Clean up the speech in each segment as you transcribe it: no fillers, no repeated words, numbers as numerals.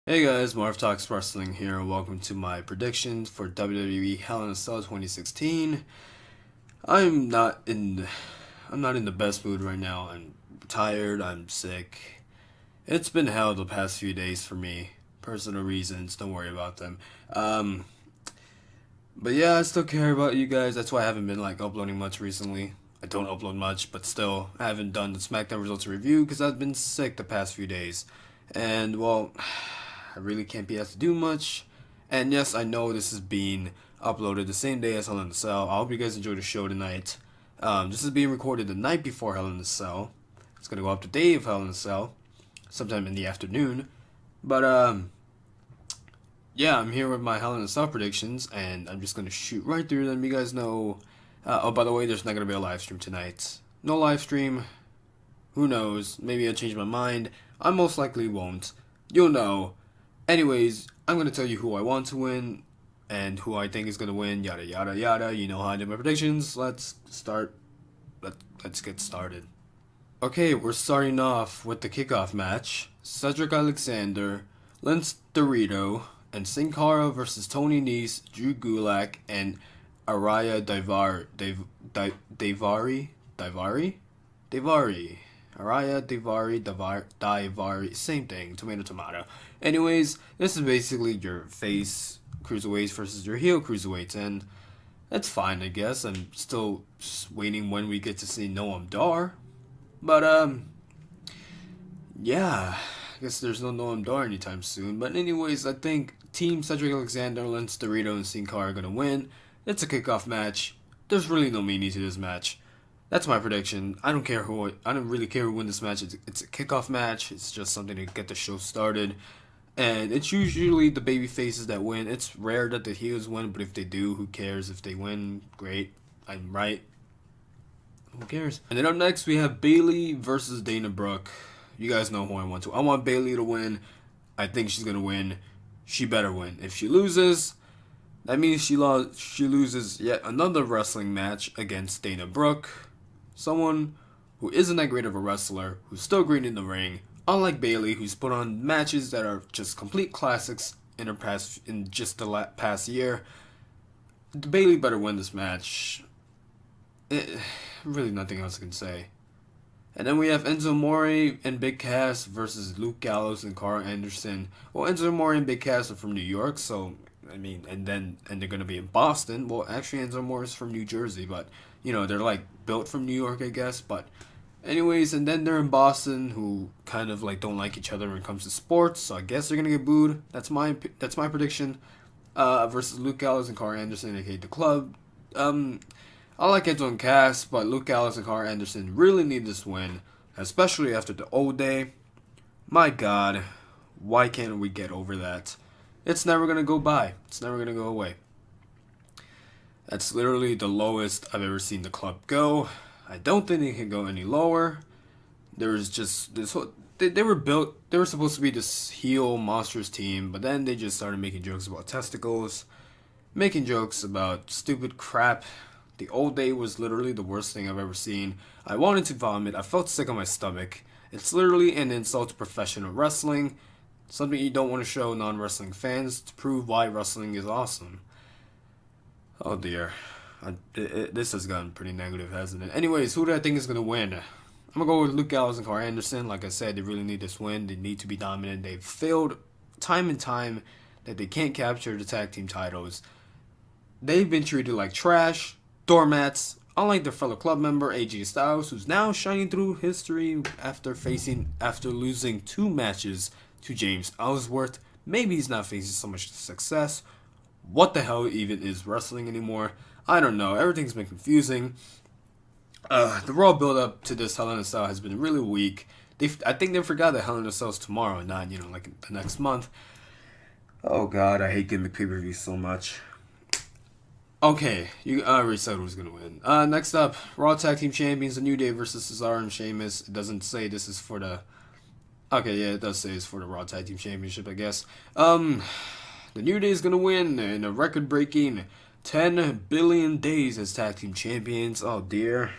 Hey guys, Marv Talks Wrestling here. Welcome to my predictions for WWE Hell in a Cell 2016. I'm not in I'm not in the best mood right now. I'm tired, I'm sick. It's been hell the past few days for me. Personal reasons, don't worry about them. Um but yeah, I still care about you guys. That's why I haven't been uploading much recently. I don't upload much, but still, I haven't done the SmackDown results review because I've been sick the past few days. And well, I really can't be asked to do much. And yes, I know this is being uploaded the same day as Hell in a Cell. I hope you guys enjoy the show tonight. This is being recorded the night before Hell in a Cell. It's gonna go up the day of Hell in a Cell, sometime in the afternoon. But yeah, I'm here with my Hell in a Cell predictions, and I'm just gonna shoot right through them. You guys know. Oh, by the way, there's not gonna be a live stream tonight. No live stream. Who knows? Maybe I'll change my mind. I most likely won't. You'll know. Anyways, I'm going to tell you who I want to win and who I think is going to win, yada yada yada. You know how I do my predictions. Let's start. Let's get started. Okay, we're starting off with the kickoff match. Cedric Alexander, Lince Dorito, and Sin Cara versus Tony Nese, Drew Gulak, and Araya Daivari. Araya Daivari. Same thing. Tomato. Anyways, this is basically your face cruiserweights versus your heel cruiserweights, and that's fine, I guess. I'm still just waiting when we get to see Noam Dar. But, yeah. I guess there's no Noam Dar anytime soon. But anyways, I think Team Cedric Alexander, Lince Dorito, and Sin Cara are going to win. It's a kickoff match. There's really no meaning to this match. That's my prediction. I don't really care who wins this match. It's a kickoff match. It's just something to get the show started. And it's usually the baby faces that win. It's rare that the heels win, but if they do, who cares? If they win, great. I'm right. Who cares? And then up next, we have Bayley versus Dana Brooke. You guys know who I want to. I want Bayley to win. I think she's going to win. She better win. If she loses, that means she loses yet another wrestling match against Dana Brooke. Someone who isn't that great of a wrestler, who's still great in the ring, unlike Bayley, who's put on matches that are just complete classics in just the past year. Bayley better win this match. Really nothing else I can say. And then we have Enzo Amore and Big Cass versus Luke Gallows and Carl Anderson. Well, Enzo Amore and Big Cass are from New York, so and they're gonna be in Boston. Well, actually, Enzo Amore is from New Jersey, but they're built from New York, I guess. But anyways, and then they're in Boston, who kind of don't like each other when it comes to sports. So I guess they're gonna get booed. That's my prediction. Versus Luke Gallows and Carl Anderson, aka the Club. I like Enzo and Cass, but Luke Gallows and Carl Anderson really need this win, especially after the old day. My God, why can't we get over that? It's never gonna go by. It's never gonna go away. That's literally the lowest I've ever seen the Club go. I don't think they can go any lower. There was just this whole, they were built. They were supposed to be this heel monsters team, but then they just started making jokes about testicles, making jokes about stupid crap. The old day was literally the worst thing I've ever seen. I wanted to vomit. I felt sick on my stomach. It's literally an insult to professional wrestling. Something you don't want to show non-wrestling fans to prove why wrestling is awesome. Oh dear. This has gotten pretty negative, hasn't it? Anyways, who do I think is going to win? I'm going to go with Luke Gallows and Carl Anderson. Like I said, they really need this win. They need to be dominant. They've failed time and time that they can't capture the tag team titles. They've been treated like trash, doormats, unlike their fellow club member AJ Styles, who's now shining through history after losing 2 matches to James Ellsworth. Maybe he's not facing so much success. What the hell even is wrestling anymore? I don't know. Everything's been confusing. The raw build-up to this Hell in a Cell has been really weak. I think they forgot that Hell in a Cell's tomorrow, not the next month. Oh God, I hate gimmick pay-per-views so much. Okay, I already said who's gonna win. Next up, Raw Tag Team Champions: The New Day versus Cesaro and Sheamus. It doesn't say this is for the. Okay, yeah, it does say it's for the Raw Tag Team Championship, I guess. The New Day is gonna win in a record-breaking 10 billion days as tag team champions. Oh dear.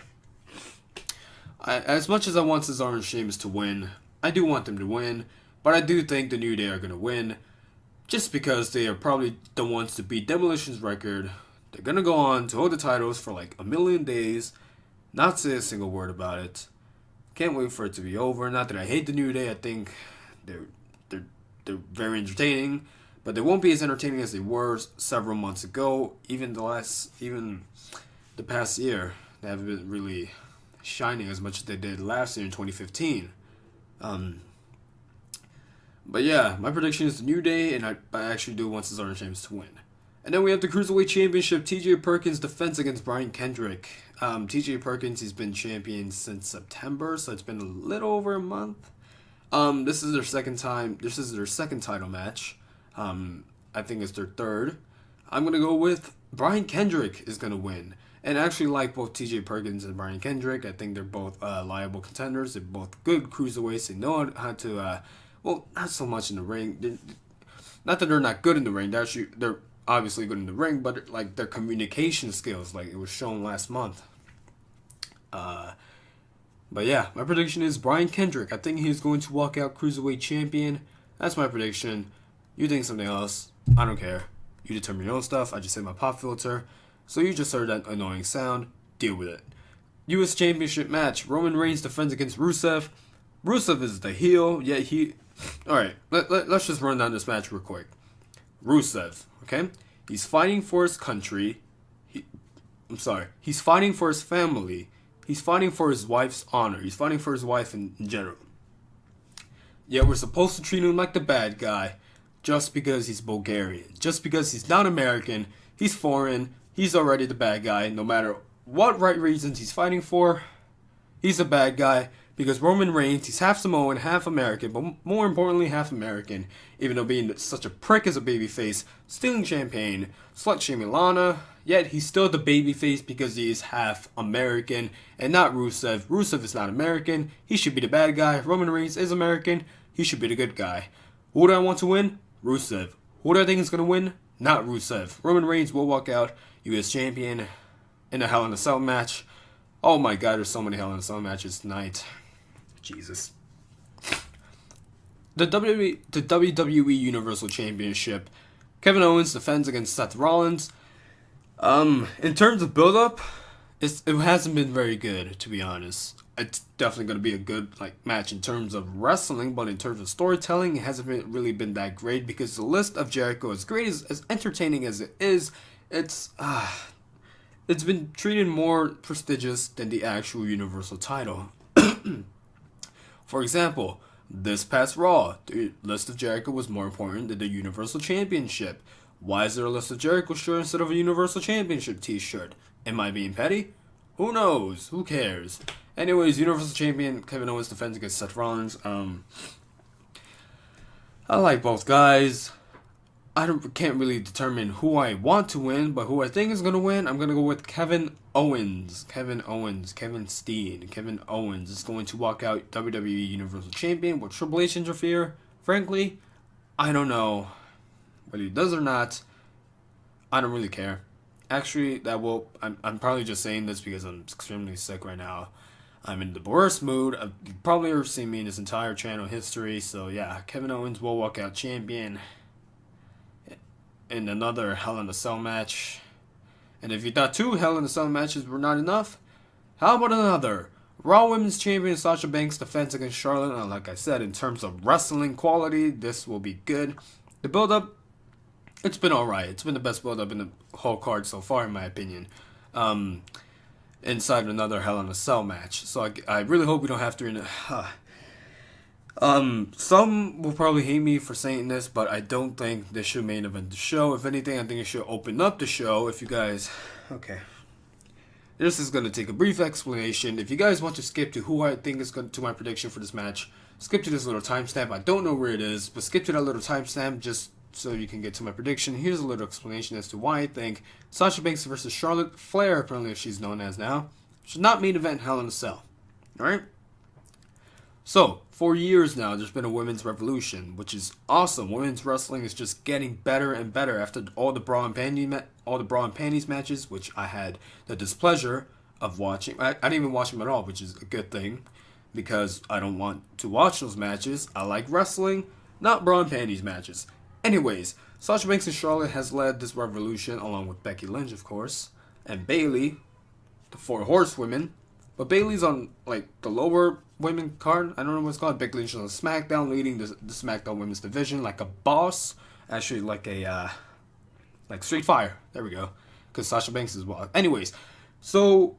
As much as I want Cesaro and Sheamus to win, I do want them to win. But I do think the New Day are gonna win, just because they are probably the ones to beat Demolition's record. They're gonna go on to hold the titles for like a million days, not say a single word about it. Can't wait for it to be over. Not that I hate the New Day. I think they're they're they're very entertaining, but they won't be as entertaining as they were several months ago. Even the past year, they haven't been really shining as much as they did last year in 2015. Um, but yeah, my prediction is the New Day, and I actually do want Cesaro and Sheamus to win. And then we have the Cruiserweight Championship, T.J. Perkins' defense against Brian Kendrick. T.J. Perkins, he's been champion since September, so it's been a little over a month. This is their second time. This is their second title match. I think it's their third. I'm gonna go with Brian Kendrick is gonna win. And I actually like both T.J. Perkins and Brian Kendrick. I think they're both liable contenders. They're both good cruiserweights. They know how to. Well, not so much in the ring. Not that they're not good in the ring. They're obviously good in the ring, but like their communication skills, like it was shown last month. But yeah, my prediction is Brian Kendrick. I think he's going to walk out cruiserweight champion. That's my prediction. You think something else? I don't care. You determine your own stuff. I just hit my pop filter. So you just heard that annoying sound. Deal with it. U.S. Championship match. Roman Reigns defends against Rusev. Rusev is the heel. Yeah, he. Alright, let's just run down this match real quick. Rusev, okay? He's fighting for his country. He's fighting for his family. He's fighting for his wife's honor. He's fighting for his wife in general. Yet we're supposed to treat him like the bad guy just because he's Bulgarian. Just because he's not American. He's foreign. He's already the bad guy. No matter what right reasons he's fighting for, he's a bad guy. Because Roman Reigns, he's half Samoan, half American, but more importantly, half American. Even though being such a prick as a babyface, stealing champagne, slut-shaming Lana, yet he's still the babyface because he is half American and not Rusev. Rusev is not American. He should be the bad guy. Roman Reigns is American. He should be the good guy. Who do I want to win? Rusev. Who do I think is going to win? Not Rusev. Roman Reigns will walk out U.S. champion in a Hell in a Cell match. Oh my god, there's so many Hell in a Cell matches tonight. Jesus. The WWE Universal Championship. Kevin Owens defends against Seth Rollins. In terms of build-up, it hasn't been very good, to be honest. It's definitely going to be a good match in terms of wrestling, but in terms of storytelling, it hasn't really been that great because the list of Jericho, as great as entertaining as it is, it's been treated more prestigious than the actual Universal title. For example, this past Raw, the list of Jericho was more important than the Universal Championship. Why is there a list of Jericho shirt instead of a Universal Championship t-shirt? Am I being petty? Who knows? Who cares? Anyways, Universal Champion Kevin Owens defends against Seth Rollins. I like both guys. Can't really determine who I want to win, but who I think is gonna win, I'm gonna go with Kevin Owens. Kevin Owens is going to walk out WWE Universal Champion. Will Triple H interfere? Frankly, I don't know whether he does or not. I don't really care. Actually, I'm probably just saying this because I'm extremely sick right now. I'm in the worst mood. You've probably ever seen me in this entire channel history. So yeah, Kevin Owens will walk out champion in another Hell in a Cell match. And if you thought 2 Hell in a Cell matches were not enough, how about another? Raw Women's Champion Sasha Banks defense against Charlotte. And like I said, in terms of wrestling quality, this will be good. The build-up, it's been alright. It's been the best build-up in the whole card so far, in my opinion. Inside another Hell in a Cell match. So I really hope we don't have to... Some will probably hate me for saying this, but I don't think this should main event the show. If anything, I think it should open up the show. If you guys... Okay. This is going to take a brief explanation. If you guys want to skip to who I think is going to my prediction for this match, skip to this little timestamp. I don't know where it is, but skip to that little timestamp just so you can get to my prediction. Here's a little explanation as to why I think Sasha Banks versus Charlotte Flair, apparently she's known as now, should not main event Hell in a Cell. Alright? So, for years now, there's been a women's revolution, which is awesome. Women's wrestling is just getting better and better after all the bra and panties matches, which I had the displeasure of watching. I didn't even watch them at all, which is a good thing, because I don't want to watch those matches. I like wrestling. not bra and panties matches. Anyways, Sasha Banks and Charlotte has led this revolution along with Becky Lynch, of course, and Bayley, the Four Horsewomen. But Bayley's on like the lower women card. I don't know what it's called. Becky Lynch is on SmackDown, leading the SmackDown Women's division like a boss. Actually, like a like Street Fire. There we go. Because Sasha Banks is well. Anyways, so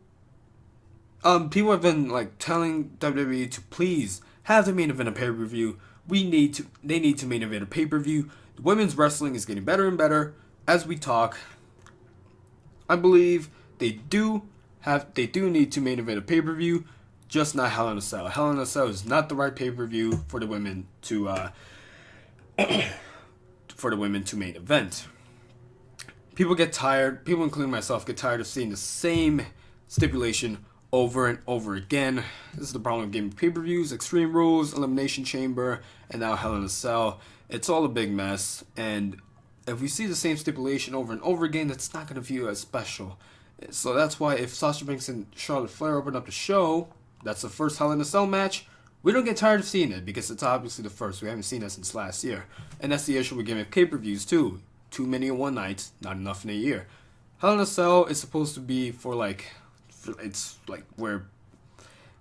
people have been like telling WWE to please have the main event a pay-per-view. They need to main event a pay-per-view. Women's wrestling is getting better and better as we talk. I believe they do need to main event a pay-per-view, just not Hell in a Cell. Hell in a Cell is not the right pay-per-view for the women to main event. People get tired, people including myself get tired of seeing the same stipulation over and over again. This is the problem with gaming pay-per-views, Extreme Rules, Elimination Chamber, and now Hell in a Cell. It's all a big mess, and if we see the same stipulation over and over again, it's not going to view as special. So that's why if Sasha Banks and Charlotte Flair open up the show, that's the first Hell in a Cell match, we don't get tired of seeing it because it's obviously the first. We haven't seen it since last year. And that's the issue with gimmick pay-per-views too. Too many in one night, not enough in a year. Hell in a Cell is supposed to be it's like where,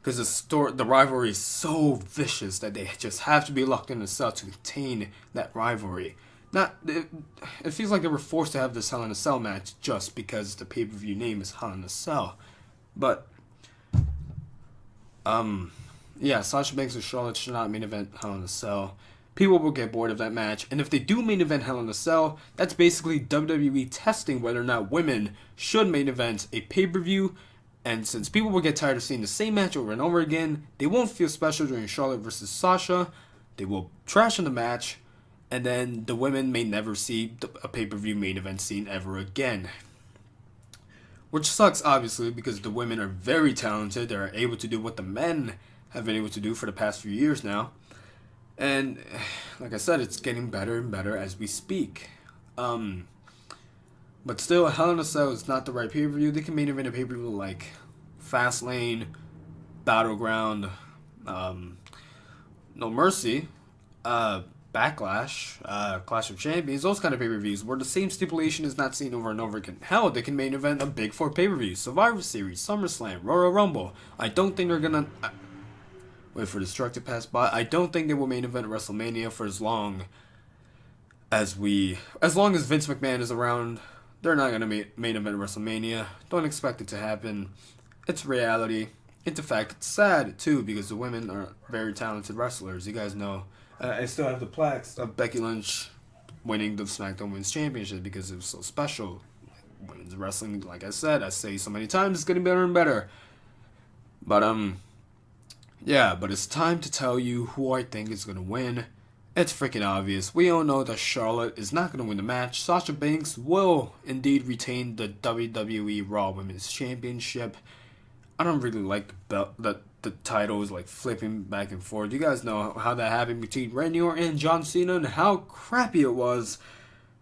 because the rivalry is so vicious that they just have to be locked in a cell to contain that rivalry. It feels like they were forced to have this Hell in a Cell match just because the pay-per-view name is Hell in a Cell. But yeah, Sasha Banks and Charlotte should not main event Hell in a Cell. People will get bored of that match, and if they do main event Hell in a Cell, that's basically WWE testing whether or not women should main event a pay-per-view. And since people will get tired of seeing the same match over and over again, they won't feel special during Charlotte versus Sasha. They will trash in the match, and then the women may never see a pay-per-view main event scene ever again. Which sucks, obviously, because the women are very talented. They're able to do what the men have been able to do for the past few years now. And, like I said, it's getting better and better as we speak. But still, Hell in a Cell is not the right pay-per-view. They can main event a pay-per-view like Fastlane, Battleground, No Mercy, Backlash, Clash of Champions, those kind of pay-per-views where the same stipulation is not seen over and over again. Hell, they can main event a Big Four pay-per-view, Survivor Series, SummerSlam, Royal Rumble. I don't think they're gonna... wait for Destructive Pass by. I don't think they will main event WrestleMania for as long as Vince McMahon is around. They're not going to main event WrestleMania. Don't expect it to happen. It's reality. It's a fact. It's sad, too, because the women are very talented wrestlers. You guys know. I still have the plaques of Becky Lynch winning the SmackDown Women's Championship because it was so special. Women's wrestling, like I said, I say so many times, it's getting better and better. But, yeah, but it's time to tell you who I think is going to win. It's freaking obvious. We all know that Charlotte is not going to win the match. Sasha Banks will indeed retain the WWE Raw Women's Championship. I don't really like the titles like flipping back and forth. You guys know how that happened between Randy Orton and John Cena and how crappy it was.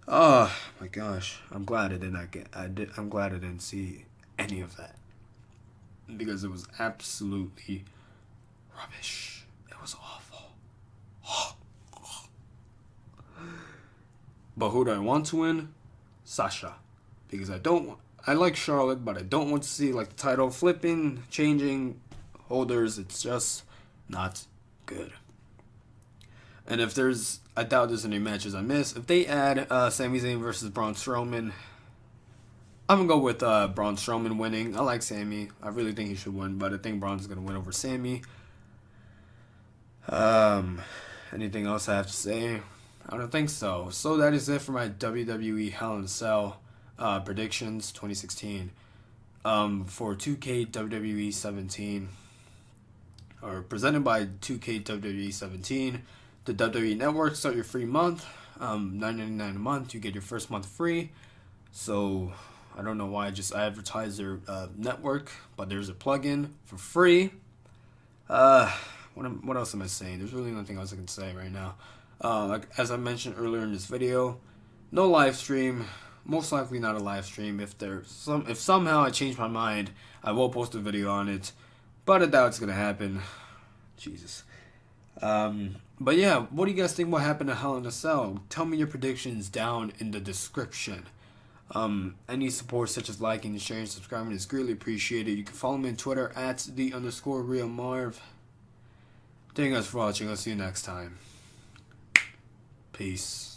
Oh my gosh. I'm glad I'm glad I didn't see any of that. Because it was absolutely rubbish. It was awful. But who do I want to win? Sasha. Because I like Charlotte, but I don't want to see like the title flipping, changing holders. It's just not good. And I doubt there's any matches I miss. If they add Sami Zayn versus Braun Strowman, I'm going to go with Braun Strowman winning. I like Sami. I really think he should win, but I think Braun's going to win over Sami. Anything else I have to say? I don't think so. So that is it for my WWE Hell in a Cell predictions 2016 for 2K WWE 17, or presented by 2K WWE 17. The WWE Network. Start your free month, $9.99 a month. You get your first month free. So I don't know why I advertise their network, but there's a plugin for free. What else am I saying? There's really nothing else I can say right now. Like as I mentioned earlier in this video, no live stream. Most likely not a live stream. If somehow I change my mind, I will post a video on it, but I doubt it's gonna happen. Jesus. But yeah, what do you guys think will happen to Hell in a Cell? Tell me your predictions down in the description. Any support such as liking, sharing, subscribing is greatly appreciated. You can follow me on Twitter at @the_real_Marv. Thank you guys for watching. I'll see you next time. Peace.